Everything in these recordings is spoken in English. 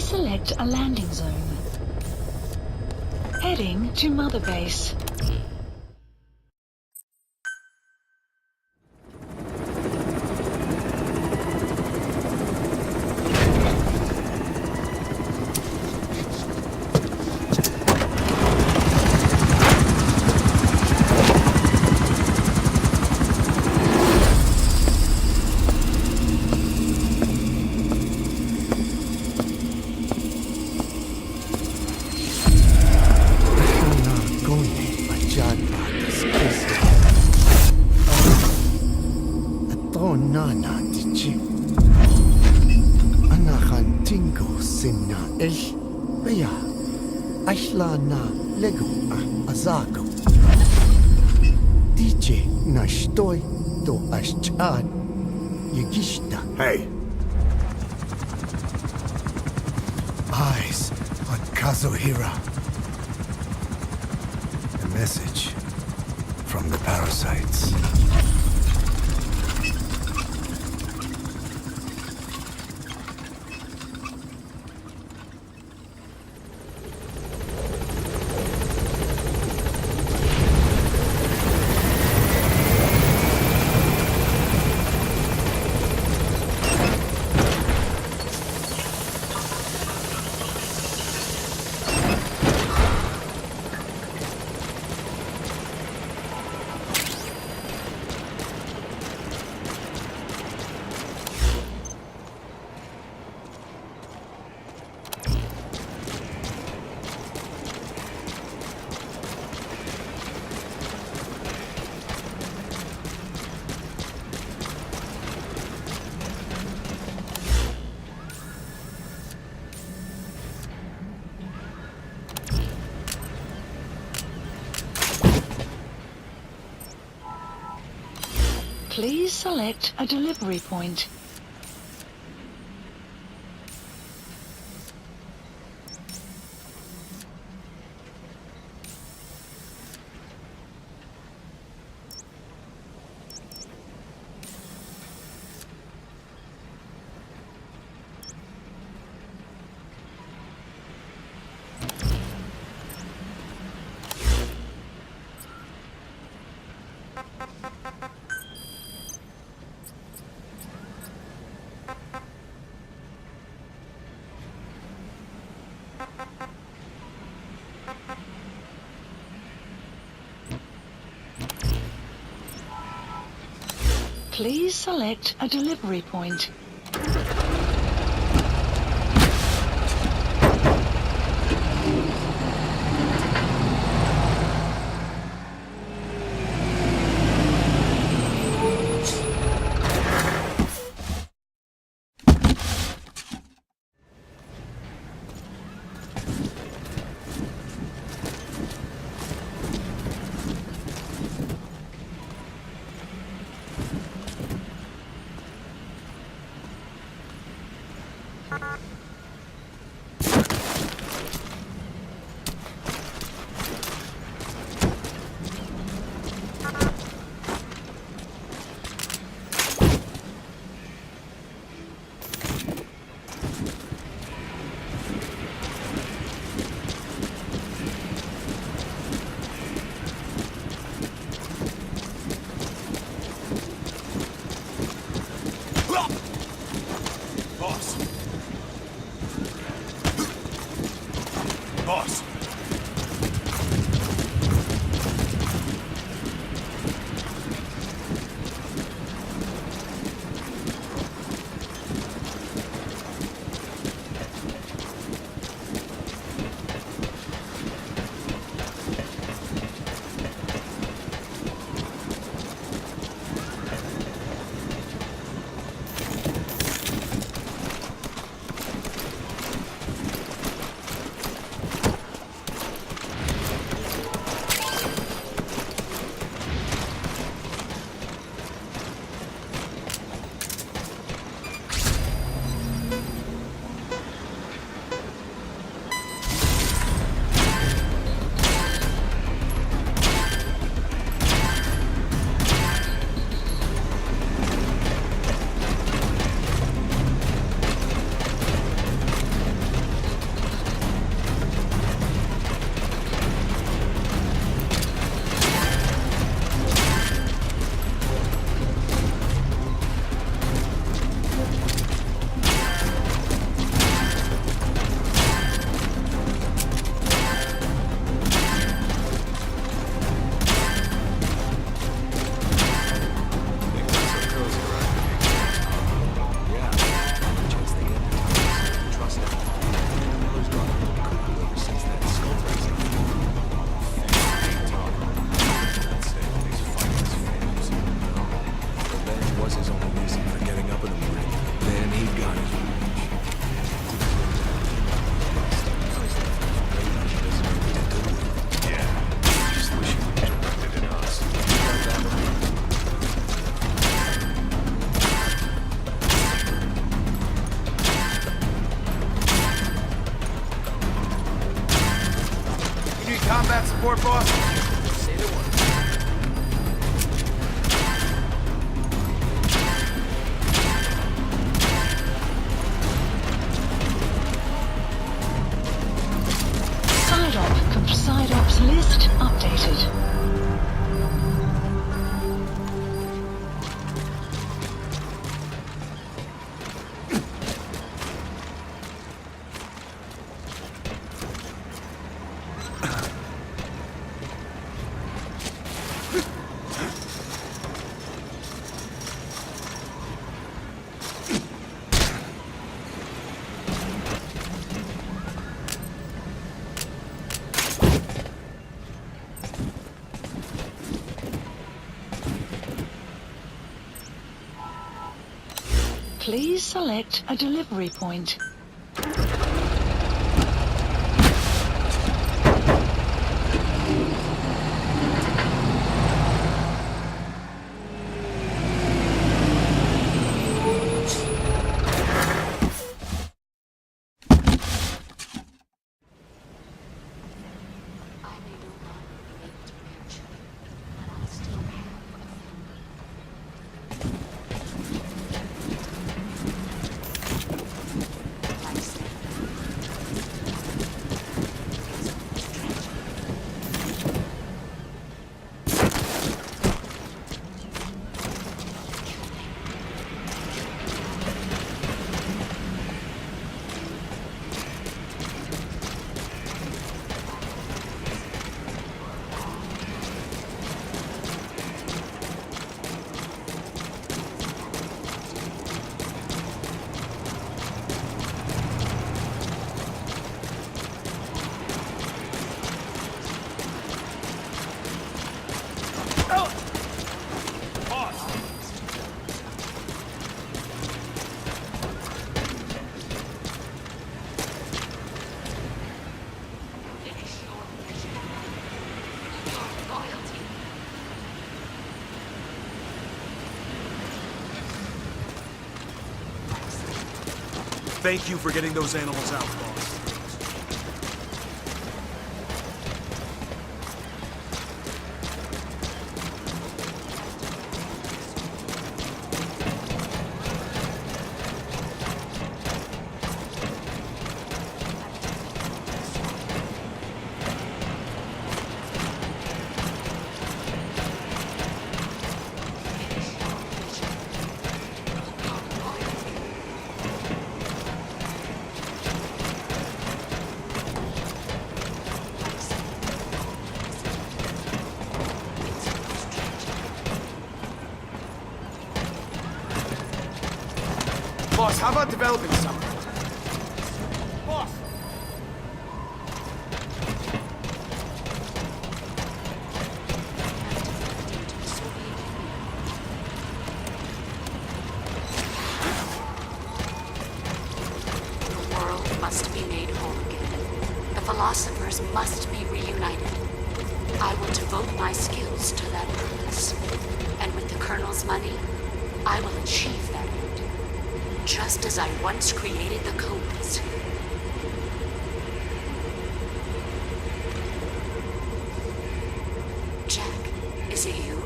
select a landing zone. Heading to Mother Base. na lego azago. DJ na shtoy to ashchad yagishta. Hey. Eyes on Kazuhira. A message from the parasites. Please select a delivery point. Please select a delivery point. Boss. combat support, boss? Say the word. Side ops list updated. Please select a delivery point. Thank you for getting those animals out, boss. Boss, how about developing something? Boss! The world must be made whole again. The philosophers must be reunited. I will devote my skills to that purpose. And with the Colonel's money, I will achieve that end. Just as I once created the codes. Jack, is it you?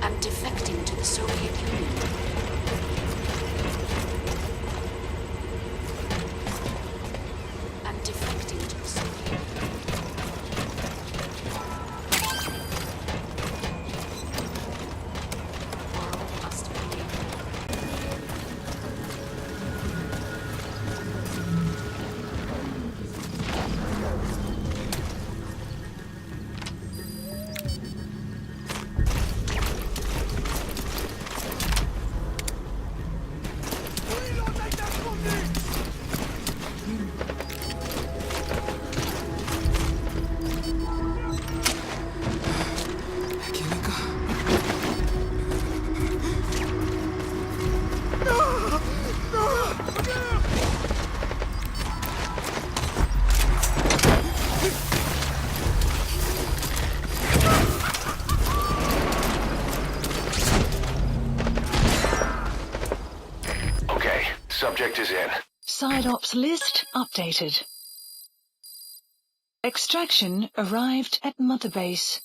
I'm defecting to the Soviet Union. I'm defecting to the Soviet Union. Subject is in. Side ops list updated. Extraction arrived at Mother Base.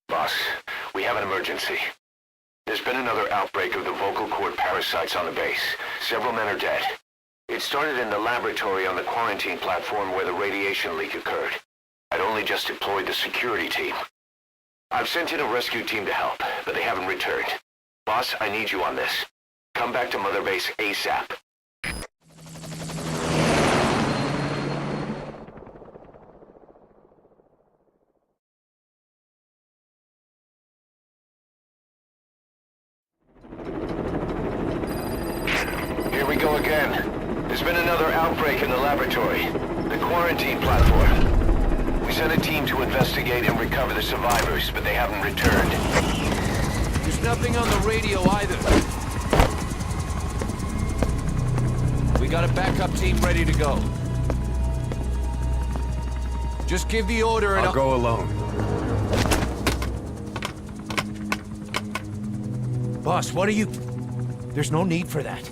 Boss, we have an emergency. There's been another outbreak of the vocal cord parasites on the base. Several men are dead. It started in the laboratory on the quarantine platform where the radiation leak occurred. I'd only just deployed the security team. I've sent in a rescue team to help, but they haven't returned. Boss, I need you on this. Come back to Mother Base ASAP. Here we go again. There's been another outbreak in the laboratory. The quarantine platform. We sent a team to investigate and recover the survivors, but they haven't returned. There's nothing on the radio either. We got a backup team ready to go. Just give the order and I'll go alone. Boss, what are you... There's no need for that.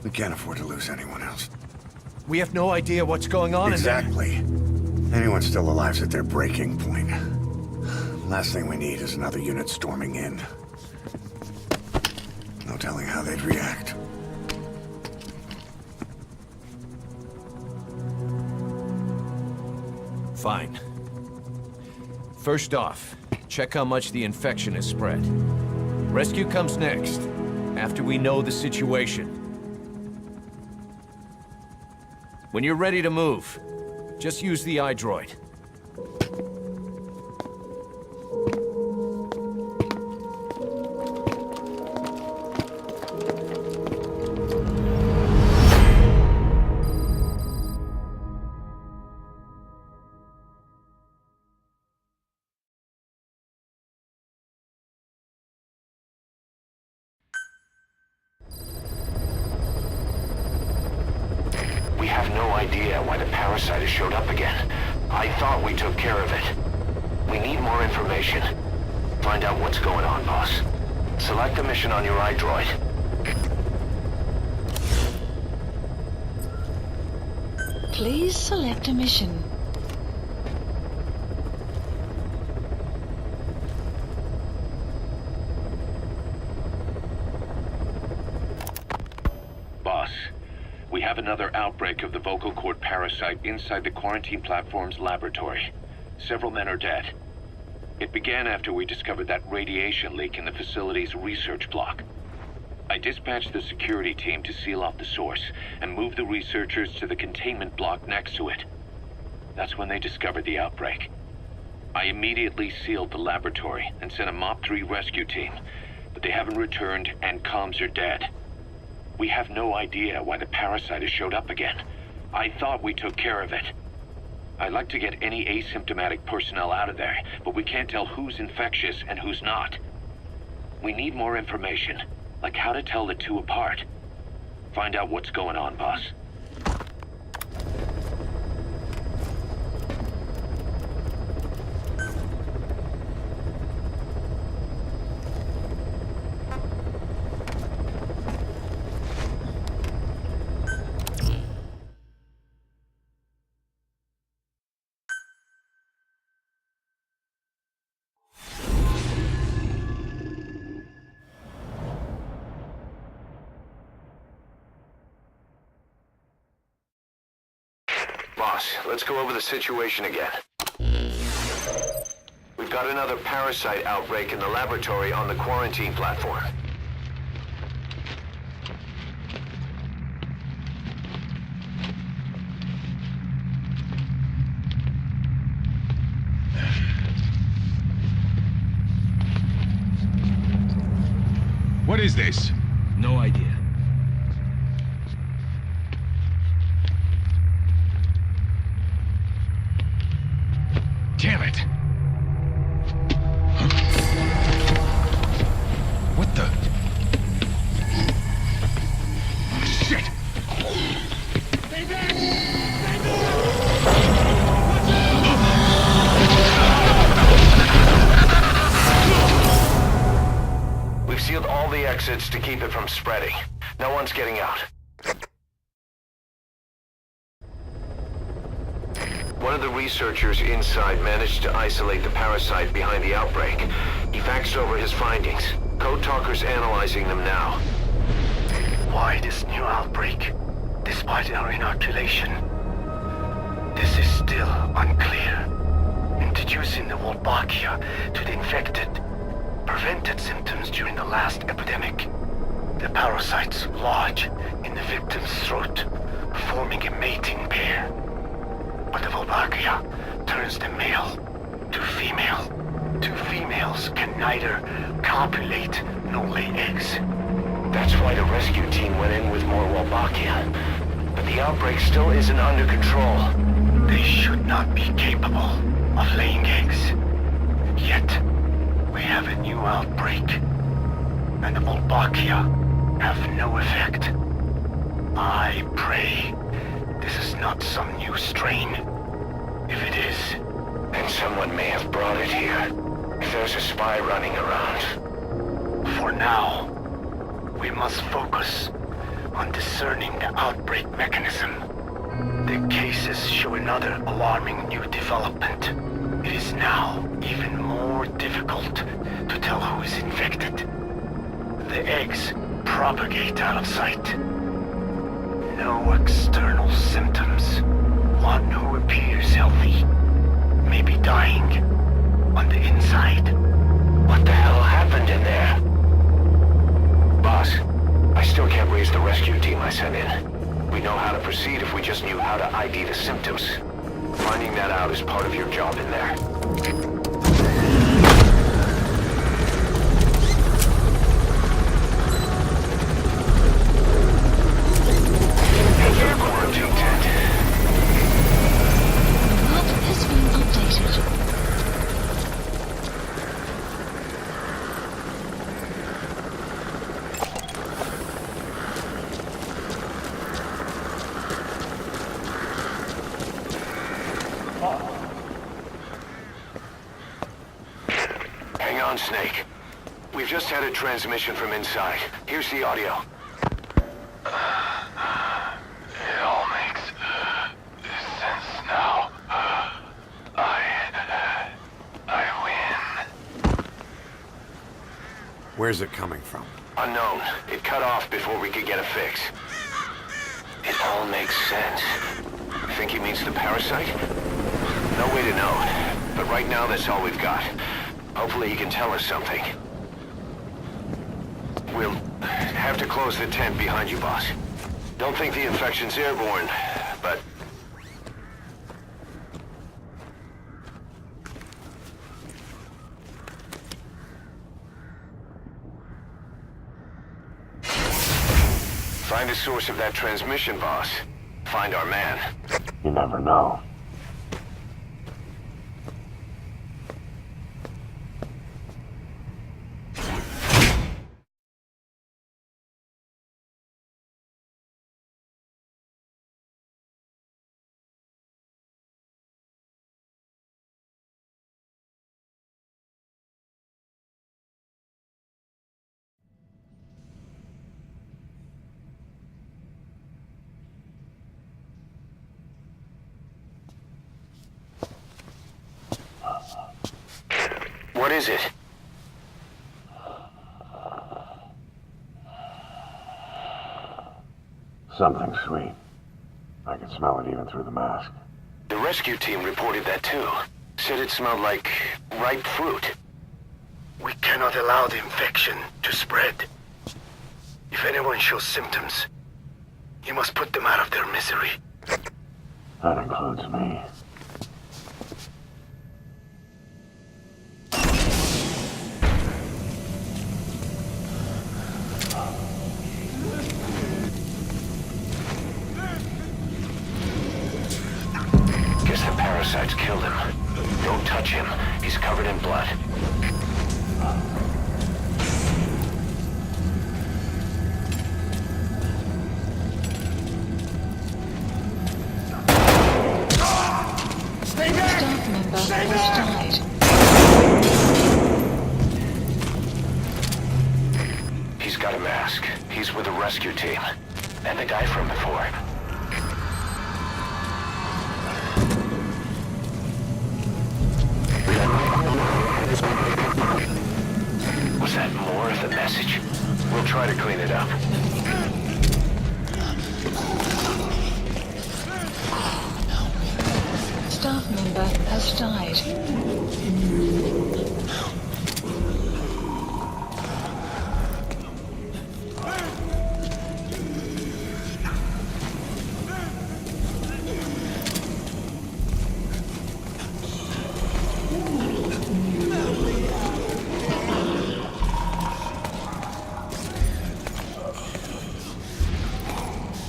We can't afford to lose anyone else. We have no idea what's going on in there. Exactly. Anyone still alive's at their breaking point. Last thing we need is another unit storming in. No telling how they'd react. Fine. First off, check how much the infection has spread. Rescue comes next, after we know the situation. When you're ready to move, just use the iDroid. We have no idea why the parasite has showed up again. I thought we took care of it. We need more information. Find out what's going on, boss. Select a mission on your iDroid. Please select a mission. Boss, we have another outbreak of the vocal cord parasite inside the quarantine platform's laboratory. Several men are dead. It began after we discovered that radiation leak in the facility's research block. I dispatched the security team to seal off the source and move the researchers to the containment block next to it. That's when they discovered the outbreak. I immediately sealed the laboratory and sent a MOP 3 rescue team, but they haven't returned and comms are dead. We have no idea why the parasite has showed up again. I thought we took care of it. I'd like to get any asymptomatic personnel out of there, but we can't tell who's infectious and who's not. We need more information, like how to tell the two apart. Find out what's going on, boss. Boss, let's go over the situation again. We've got another parasite outbreak in the laboratory on the quarantine platform. What is this? No idea. Damn it! Huh? What the? We've sealed all the exits to keep it from spreading. No one's getting out. One of the researchers inside managed to isolate the parasite behind the outbreak. He faxed over his findings. Code Talker's analyzing them now. Why this new outbreak, despite our inoculation? This is still unclear. Introducing the Wolbachia to the infected prevented symptoms during the last epidemic. The parasites lodge in the victim's throat, forming a mating pair. But the Wolbachia turns the male to female. Two females can neither copulate nor lay eggs. That's why the rescue team went in with more Wolbachia. But the outbreak still isn't under control. They should not be capable of laying eggs. Yet, we have a new outbreak. And the Wolbachia have no effect. I pray this is not some new strain. If it is, then someone may have brought it here. If there's a spy running around. For now, we must focus on discerning the outbreak mechanism. The cases show another alarming new development. It is now even more difficult to tell who is infected. The eggs propagate out of sight. No external symptoms. One who appears healthy may be dying on the inside. What the hell happened in there? Boss, I still can't raise the rescue team I sent in. We know how to proceed if we just knew how to ID the symptoms. Finding that out is part of your job in there. Map has been updated. Hang on, Snake. We've just had a transmission from inside. Here's the audio. It all makes sense now. I win. Where's it coming from? Unknown. It cut off before we could get a fix. It all makes sense. Think he means the parasite? No way to know. But right now, that's all we've got. Hopefully he can tell us something. We'll have to close the tent behind you, boss. Don't think the infection's airborne, but... Find the source of that transmission, boss. Find our man. You never know. What is it? Something sweet. I can smell it even through the mask. The rescue team reported that too. Said it smelled like ripe fruit. We cannot allow the infection to spread. If anyone shows symptoms, you must put them out of their misery. That includes me. Guess the parasites killed him. Don't touch him. He's covered in blood. He's got a mask. He's with the rescue team. And the guy from before. Was that more of the message? We'll try to clean it up. Staff member has died.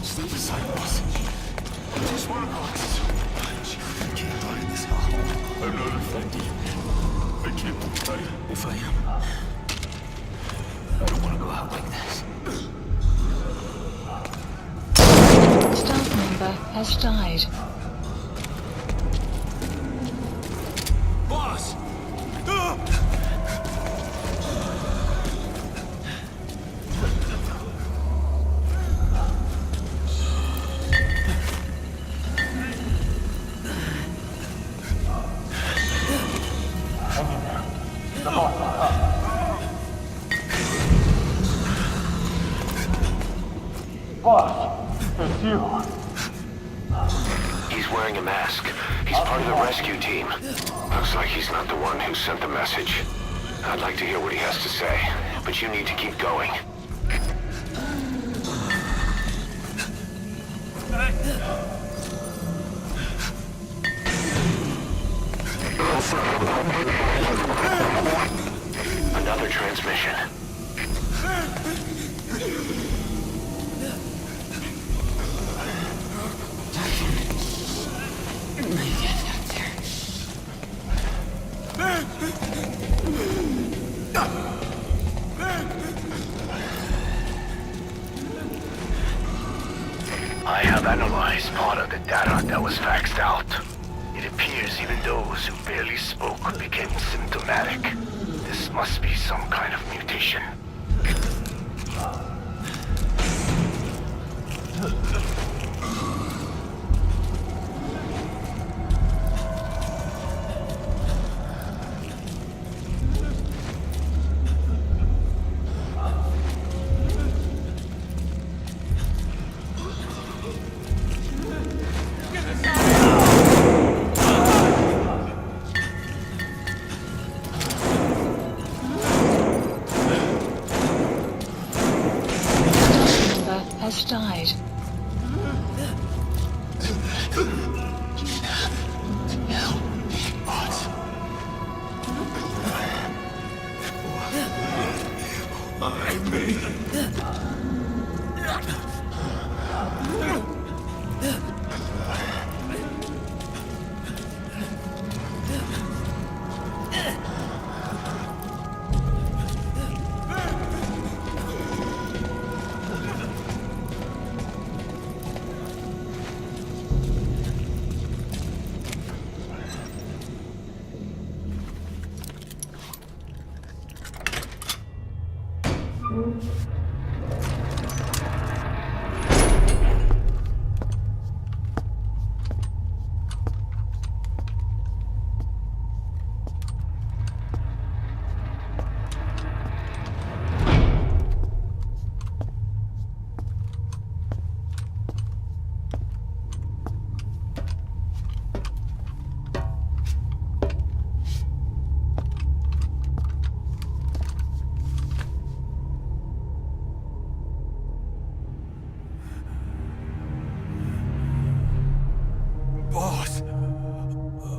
Stop beside us. Just one of us. You can't die in this hall. I'm not offended. I can't die. If I am, I don't want to go out like this. Staff member has died. Boss! He's wearing a mask. He's part of the rescue team. Looks like he's not the one who sent the message. I'd like to hear what he has to say, but you need to keep going. Another transmission. I have analyzed part of the data that was faxed out. It appears even those who barely spoke became symptomatic. This must be some kind of mutation. Has died.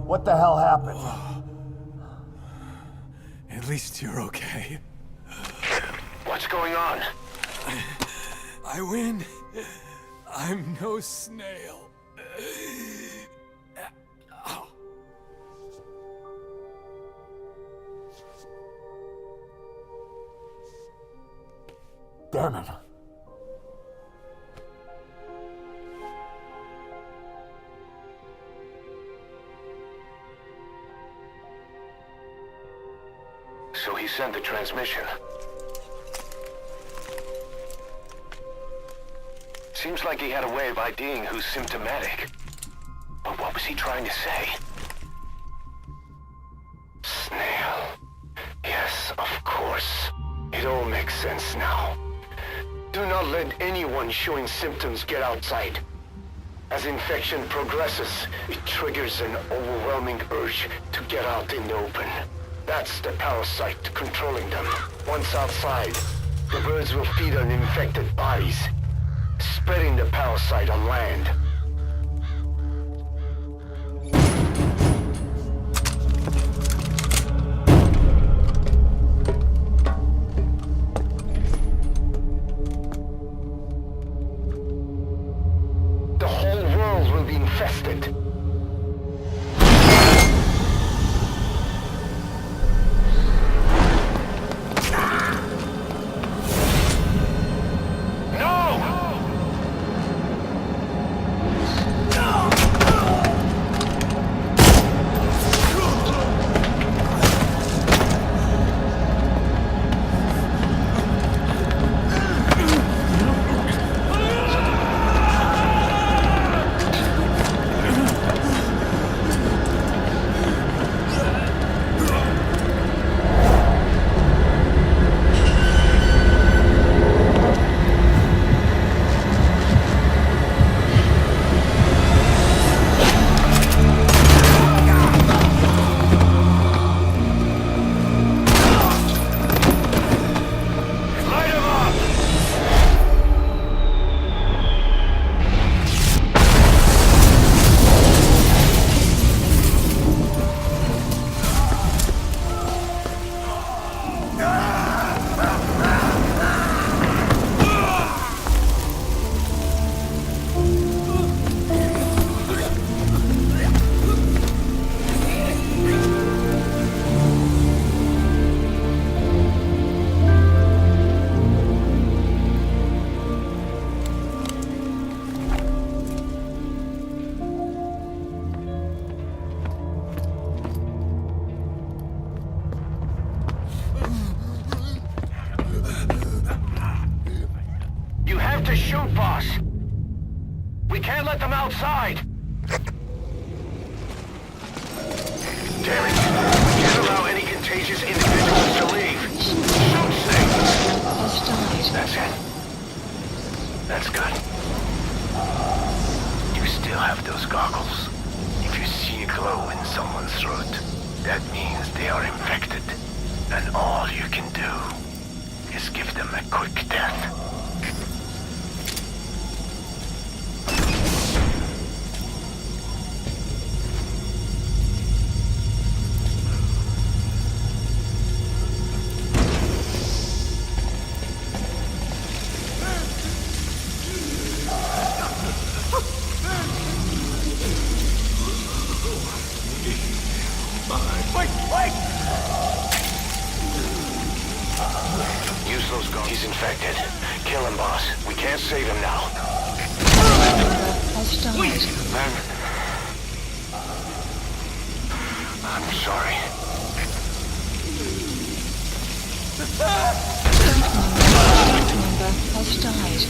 What the hell happened? At least you're okay. What's going on? I win. I'm no snail. Damn it. So he sent the transmission. Seems like he had a way of IDing who's symptomatic. But what was he trying to say? Snail. Yes, of course. It all makes sense now. Do not let anyone showing symptoms get outside. As infection progresses, it triggers an overwhelming urge to get out in the open. That's the parasite controlling them. Once outside, the birds will feed on infected bodies, spreading the parasite on land. The whole world will be infested. To shoot, boss. We can't let them outside. Damn it. We can't allow any contagious individuals to leave. Shoot, Snake. That's it. That's good. You still have those goggles. If you see a glow in someone's throat, that means they are infected. And all you can do is give them a quick death. Use those guns. He's infected. Kill him, boss. We can't save him now. Wait! Man. I'm sorry. Member has died.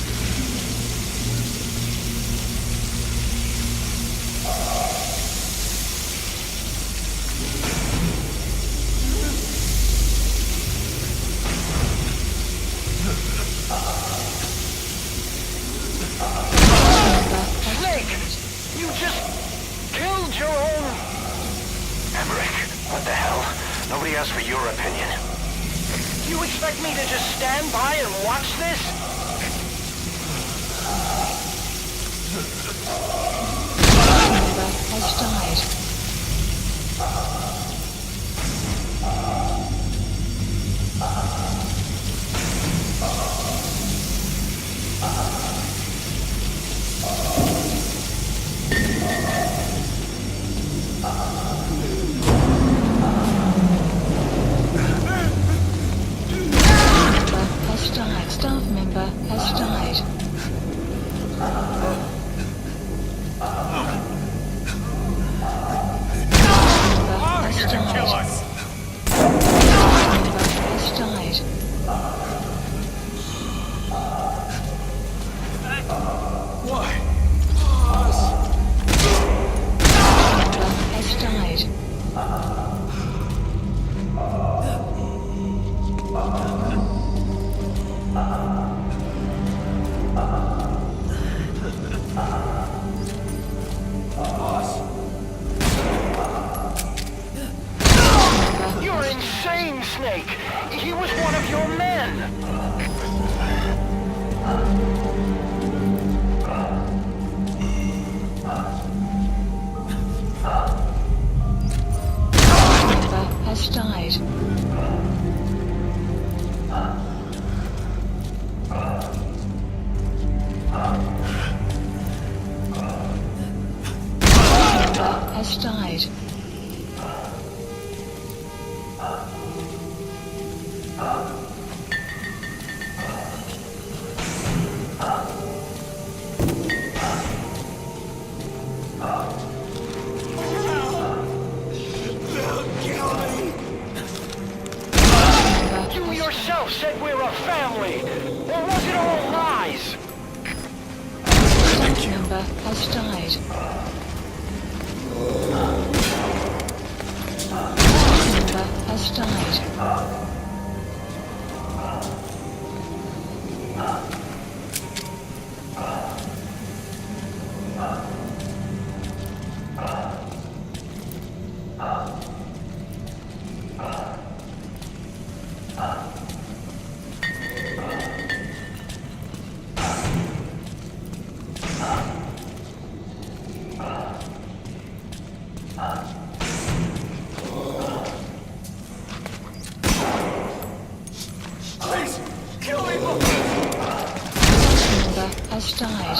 Snake! You just killed your own... Emmerich, what the hell? Nobody asked for your opinion. You expect me to just stand by and watch this? Member has died. Staff member has died. die? Or was it all lies? Staff member has died. Staff member has died. Please, kill me! Staff member has died.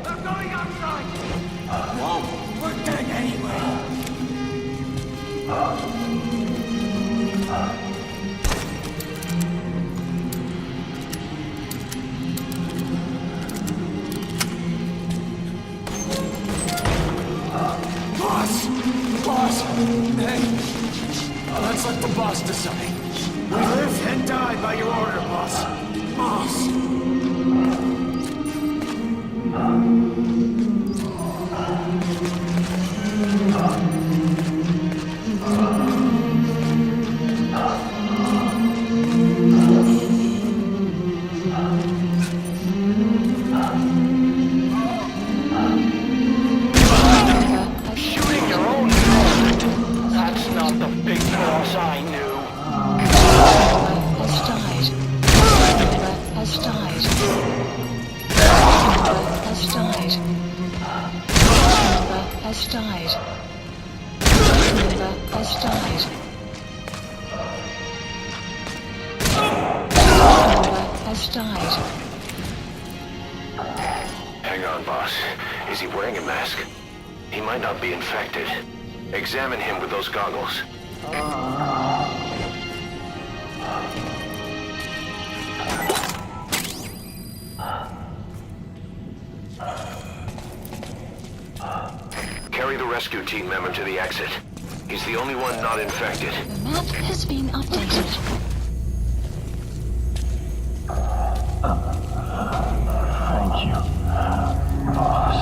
They're going outside! No, we're dead anyway! Boss! Boss! Hey! Let's let the boss decide. We live and die by your order, boss. Boss! Shooting your own son. That's not the big boss I knew. Has died. Staff member has died. Staff member has died. Staff member has died. Staff member has died. Staff member has died. Hang on, boss. Is he wearing a mask? He might not be infected. Examine him with those goggles. Carry the rescue team member to the exit. He's the only one not infected. The map has been updated. Thank you, boss.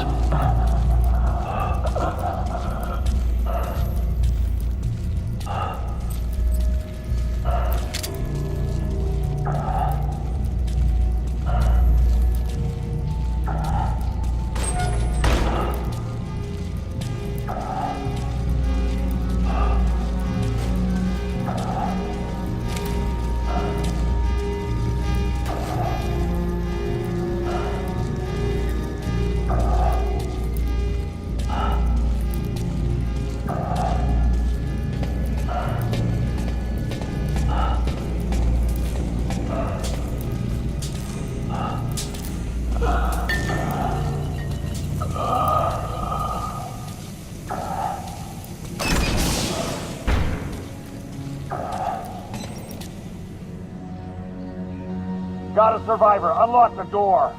Got a survivor. Unlock the door.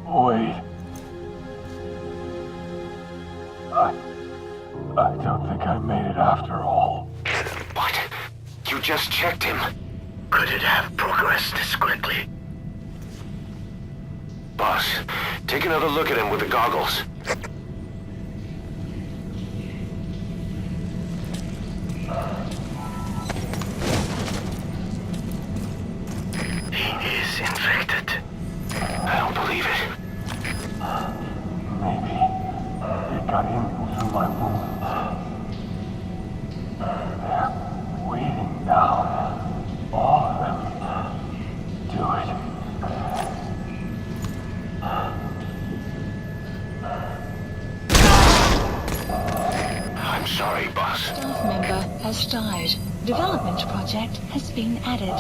Wait. I don't think I made it after all. What? You just checked him. Could it have progressed this quickly? Boss, take another look at him with the goggles. He is infected. I don't believe it. Maybe it got in through my wounds. They're waiting now. All of them. Do it. I'm sorry, boss. Staff member has died. Development project has been added.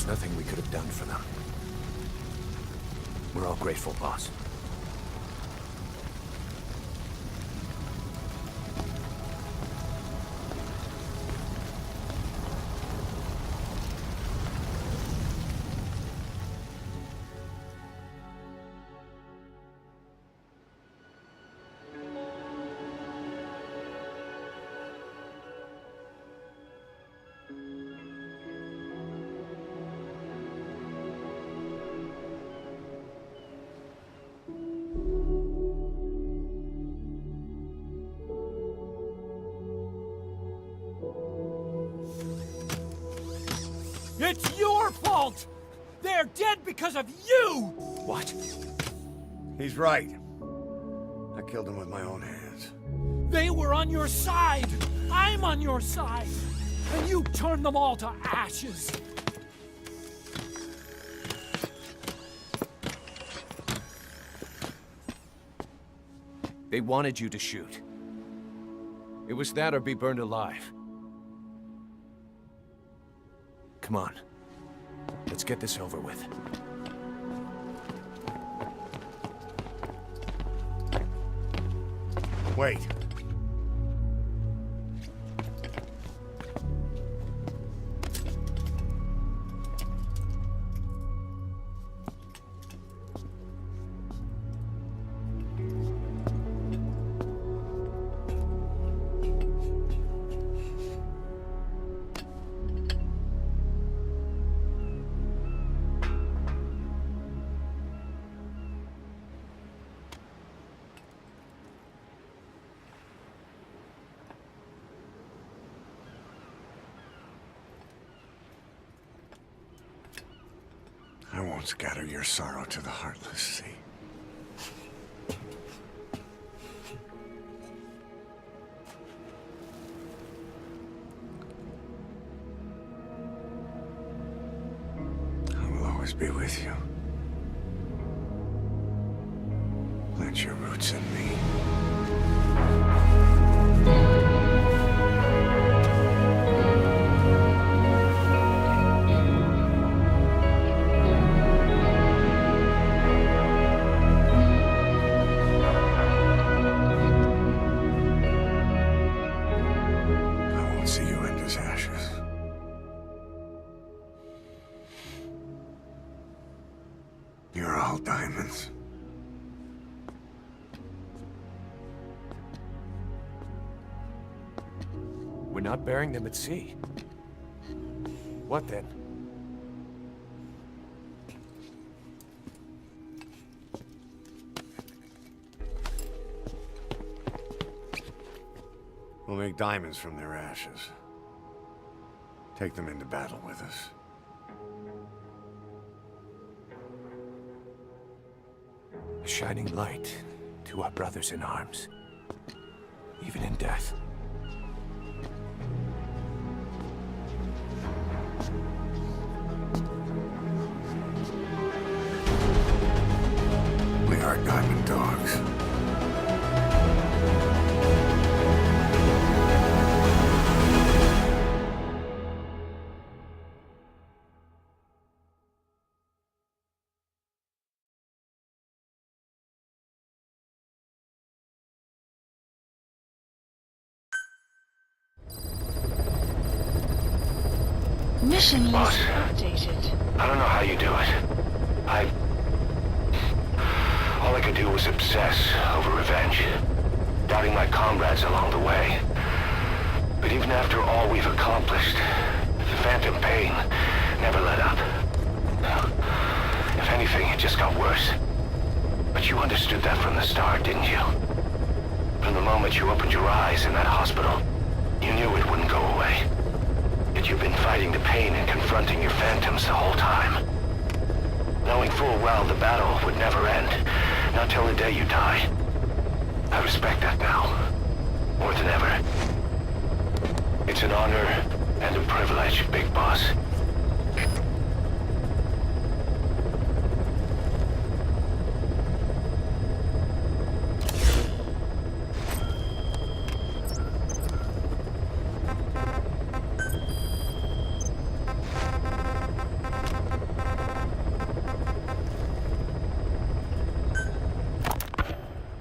There's nothing we could have done for them. We're all grateful, boss. It's your fault! They're dead because of you! What? He's right. I killed him with my own hands. They were on your side! I'm on your side! And you turned them all to ashes! They wanted you to shoot. It was that or be burned alive. Come on. Let's get this over with. Wait. I won't scatter your sorrow to the heartless sea. I will always be with you. Plant your roots in me. You're all diamonds. We're not burying them at sea. What then? We'll make diamonds from their ashes. Take them into battle with us. A shining light to our brothers in arms, even in death. We are diamond dogs. Mission Boss. list updated. I don't know how you do it. All I could do was obsess over revenge, doubting my comrades along the way. But even after all we've accomplished, the phantom pain never let up. If anything, it just got worse. But you understood that from the start, didn't you? From the moment you opened your eyes in that hospital, you knew it wouldn't go away. Yet you've been fighting the pain and confronting your phantoms the whole time. Knowing full well the battle would never end, not till the day you die. I respect that now, more than ever. It's an honor and a privilege, Big Boss.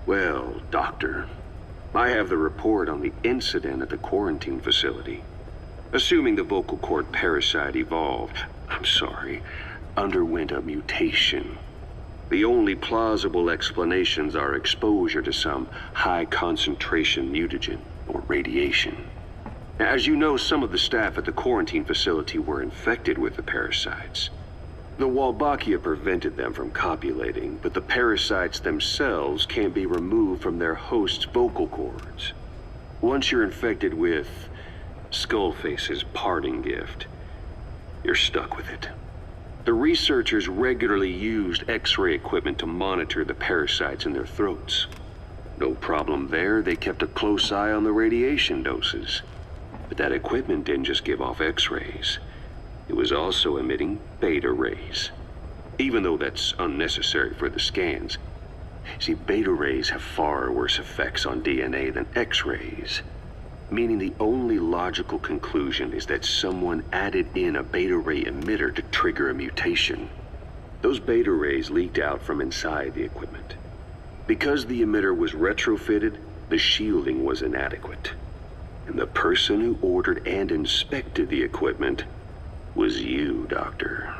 Well, Doctor, I have the report on the incident at the quarantine facility. Assuming the vocal cord parasite underwent a mutation. The only plausible explanations are exposure to some high-concentration mutagen or radiation. As you know, some of the staff at the quarantine facility were infected with the parasites. The Wolbachia prevented them from copulating, but the parasites themselves can't be removed from their host's vocal cords. Once you're infected with Skullface's parting gift, you're stuck with it. The researchers regularly used X-ray equipment to monitor the parasites in their throats. No problem there, they kept a close eye on the radiation doses. But that equipment didn't just give off X-rays. It was also emitting beta rays. Even though that's unnecessary for the scans. See, beta rays have far worse effects on DNA than X-rays. Meaning the only logical conclusion is that someone added in a beta ray emitter to trigger a mutation. Those beta rays leaked out from inside the equipment. Because the emitter was retrofitted, the shielding was inadequate. And the person who ordered and inspected the equipment was you, Doctor.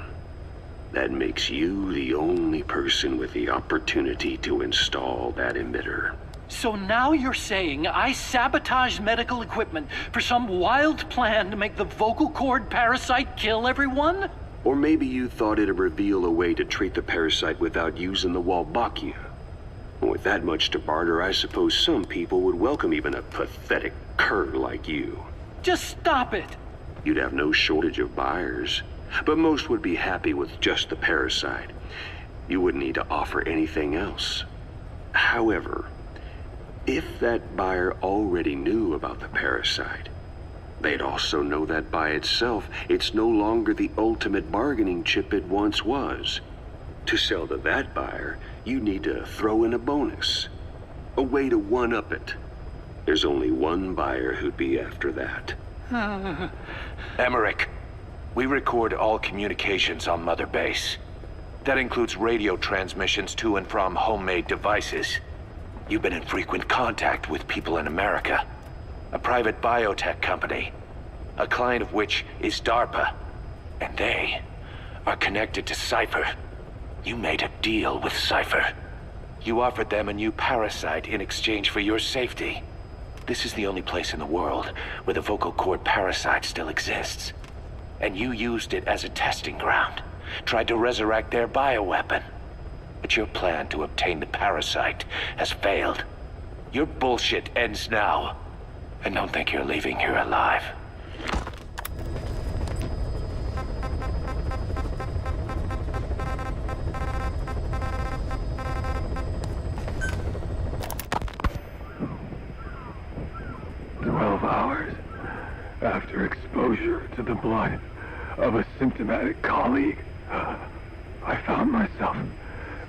That makes you the only person with the opportunity to install that emitter. So now you're saying I sabotaged medical equipment for some wild plan to make the vocal cord parasite kill everyone? Or maybe you thought it'd reveal a way to treat the parasite without using the Wolbachia. With that much to barter, I suppose some people would welcome even a pathetic cur like you. Just stop it! You'd have no shortage of buyers, but most would be happy with just the parasite. You wouldn't need to offer anything else. However, if that buyer already knew about the parasite, they'd also know that by itself, it's no longer the ultimate bargaining chip it once was. To sell to that buyer, you need to throw in a bonus. A way to one-up it. There's only one buyer who'd be after that. Emmerich, we record all communications on Mother Base. That includes radio transmissions to and from homemade devices. You've been in frequent contact with people in America. A private biotech company. A client of which is DARPA. And they are connected to Cypher. You made a deal with Cypher. You offered them a new parasite in exchange for your safety. This is the only place in the world where the vocal cord parasite still exists. And you used it as a testing ground. Tried to resurrect their bioweapon. But your plan to obtain the parasite has failed. Your bullshit ends now. And don't think you're leaving here alive. After exposure to the blood of a symptomatic colleague, I found myself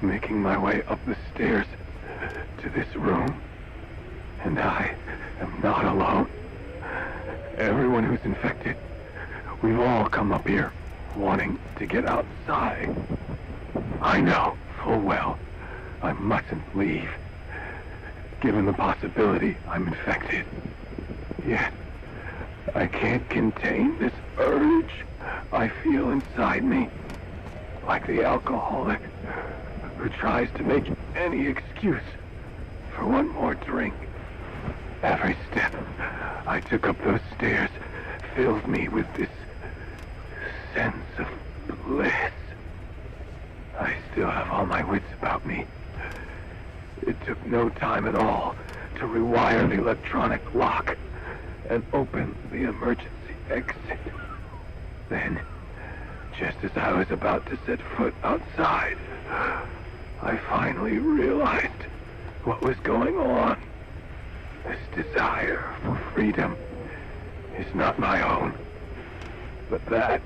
making my way up the stairs to this room. And I am not alone. Everyone who's infected, we've all come up here wanting to get outside. I know full well I mustn't leave, given the possibility I'm infected. Yet, I can't contain this urge I feel inside me, like the alcoholic who tries to make any excuse for one more drink. Every step I took up those stairs filled me with this sense of bliss. I still have all my wits about me. It took no time at all to rewire the electronic lock and open the emergency exit. Then, just as I was about to set foot outside, I finally realized what was going on. This desire for freedom is not my own, but that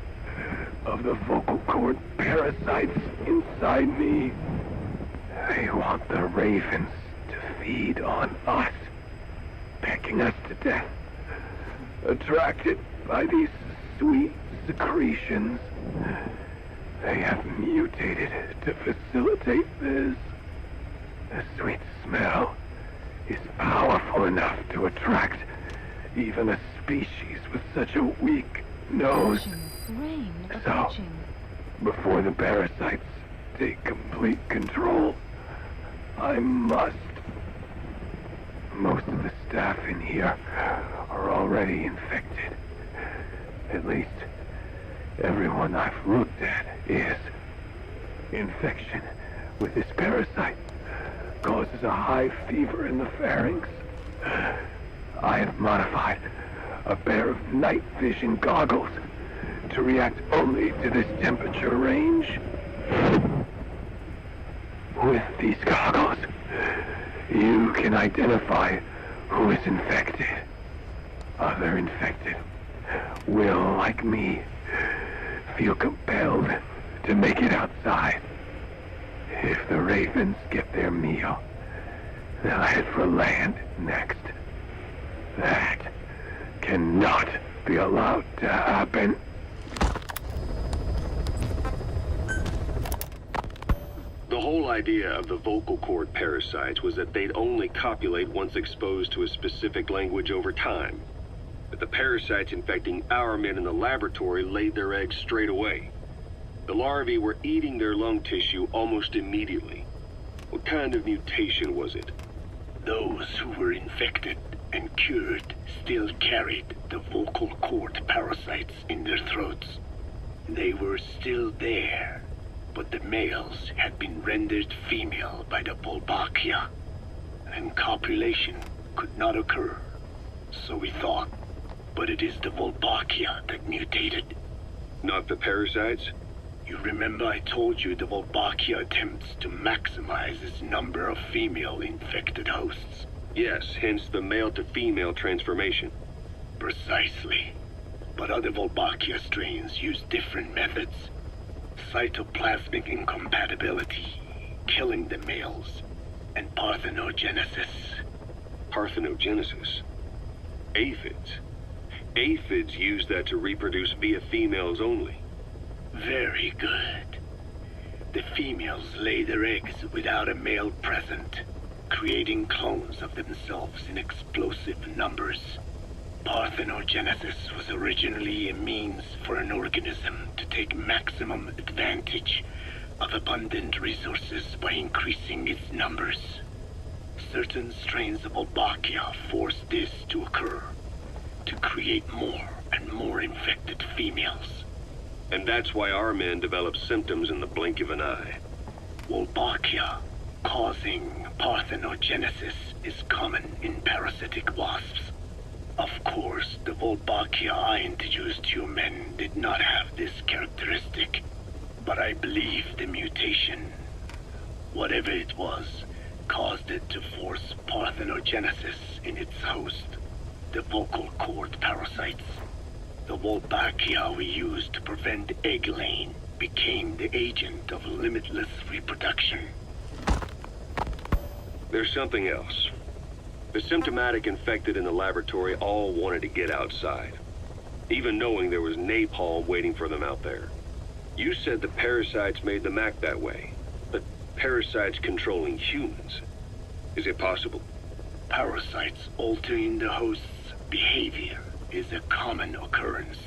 of the vocal cord parasites inside me. They want the ravens to feed on us, pecking us to death. Attracted by these sweet secretions, they have mutated to facilitate this. The sweet smell is powerful enough to attract even a species with such a weak nose. Rain So, approaching. before the parasites take complete control, I must. Most of the staff in here are already infected. At least, everyone I've looked at is. Infection with this parasite causes a high fever in the pharynx. I have modified a pair of night vision goggles to react only to this temperature range. With these goggles, you can identify who is infected. Other infected will, like me, feel compelled to make it outside. If the ravens get their meal, they'll head for land next. That cannot be allowed to happen. The whole idea of the vocal cord parasites was that they'd only copulate once exposed to a specific language over time. But the parasites infecting our men in the laboratory laid their eggs straight away. The larvae were eating their lung tissue almost immediately. What kind of mutation was it? Those who were infected and cured still carried the vocal cord parasites in their throats. They were still there, but the males had been rendered female by the Volbachia, and copulation could not occur, so we thought. But it is the Volbachia that mutated. Not the parasites? You remember I told you the Volbachia attempts to maximize its number of female infected hosts? Yes, hence the male-to-female transformation. Precisely. But other Volbachia strains use different methods. Cytoplasmic incompatibility, killing the males, and parthenogenesis. Parthenogenesis? Aphids? Aphids use that to reproduce via females only. Very good. The females lay their eggs without a male present, creating clones of themselves in explosive numbers. Parthenogenesis was originally a means for an organism to take maximum advantage of abundant resources by increasing its numbers. Certain strains of Volbachia force this to occur, to create more and more infected females. And that's why our men develop symptoms in the blink of an eye. Volbachia causing parthenogenesis is common in parasitic wasps. Of course, the Volbachia I introduced to you men did not have this characteristic, but I believe the mutation, whatever it was, caused it to force parthenogenesis in its host, the vocal cord parasites. The Volbachia we used to prevent egg laying became the agent of limitless reproduction. There's something else. The symptomatic infected in the laboratory all wanted to get outside, even knowing there was napalm waiting for them out there. You said the parasites made them act that way, but parasites controlling humans. Is it possible? Parasites altering the host's behavior is a common occurrence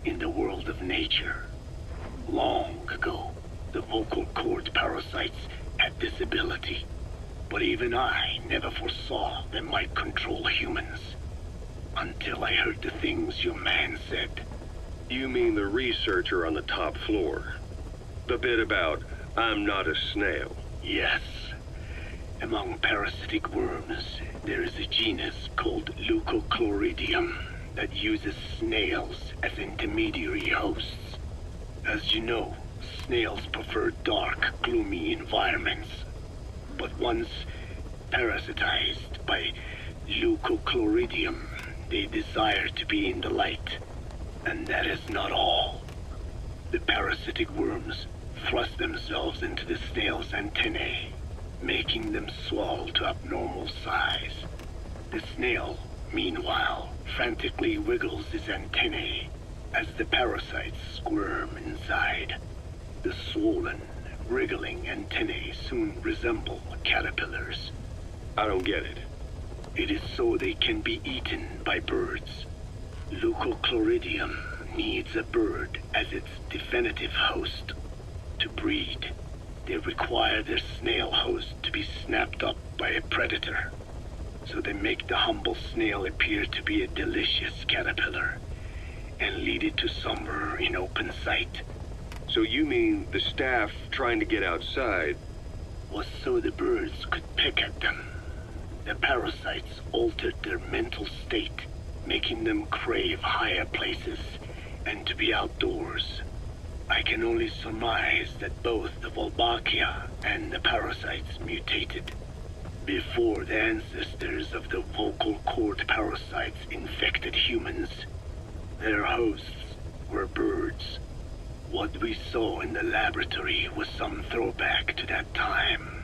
in the world of nature. Long ago, the vocal cord parasites had this ability, but even I never foresaw they might control humans. Until I heard the things your man said. You mean the researcher on the top floor? The bit about, I'm not a snail? Yes. Among parasitic worms, there is a genus called Leucochloridium that uses snails as intermediary hosts. As you know, snails prefer dark, gloomy environments. But once parasitized by Leucochloridium, they desire to be in the light. And that is not all. The parasitic worms thrust themselves into the snail's antennae, making them swell to abnormal size. The snail, meanwhile, frantically wiggles his antennae as the parasites squirm inside. The swollen, wriggling antennae soon resemble caterpillars. I don't get it. It is so they can be eaten by birds. Leucochloridium needs a bird as its definitive host. To breed, they require their snail host to be snapped up by a predator. So they make the humble snail appear to be a delicious caterpillar and lead it to somewhere in open sight. So you mean the staff trying to get outside was so the birds could pick at them. The parasites altered their mental state, making them crave higher places and to be outdoors. I can only surmise that both the Volbachia and the parasites mutated before the ancestors of the vocal cord parasites infected humans. Their hosts were birds. What we saw in the laboratory was some throwback to that time.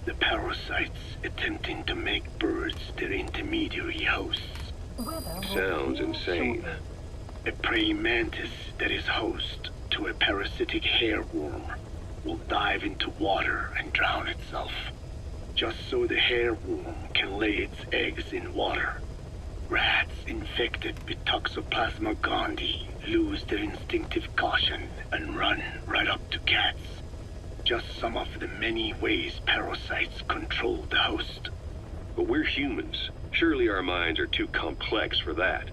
The parasites attempting to make birds their intermediary hosts. sounds insane. A praying mantis that is host to a parasitic hairworm will dive into water and drown itself, just so the hairworm can lay its eggs in water. Rats infected with Toxoplasma gondii lose their instinctive caution and run right up to cats. Just some of the many ways parasites control the host. But we're humans. Surely our minds are too complex for that.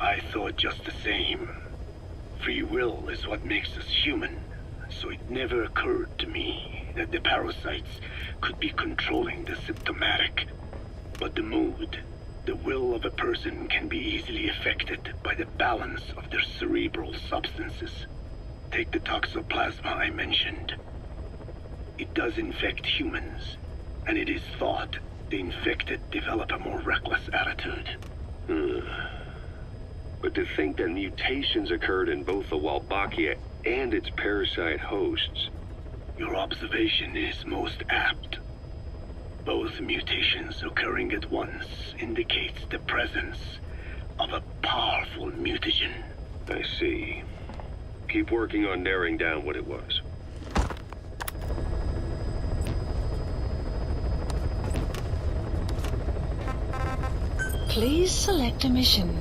I thought just the same. Free will is what makes us human, so it never occurred to me that the parasites could be controlling the symptomatic. But the mood, the will of a person can be easily affected by the balance of their cerebral substances. Take the toxoplasma I mentioned. It does infect humans, and it is thought the infected develop a more reckless attitude. But to think that mutations occurred in both the Wolbachia and its parasite hosts. Your observation is most apt. Both mutations occurring at once indicates the presence of a powerful mutagen. I see. Keep working on narrowing down what it was. Please select a mission.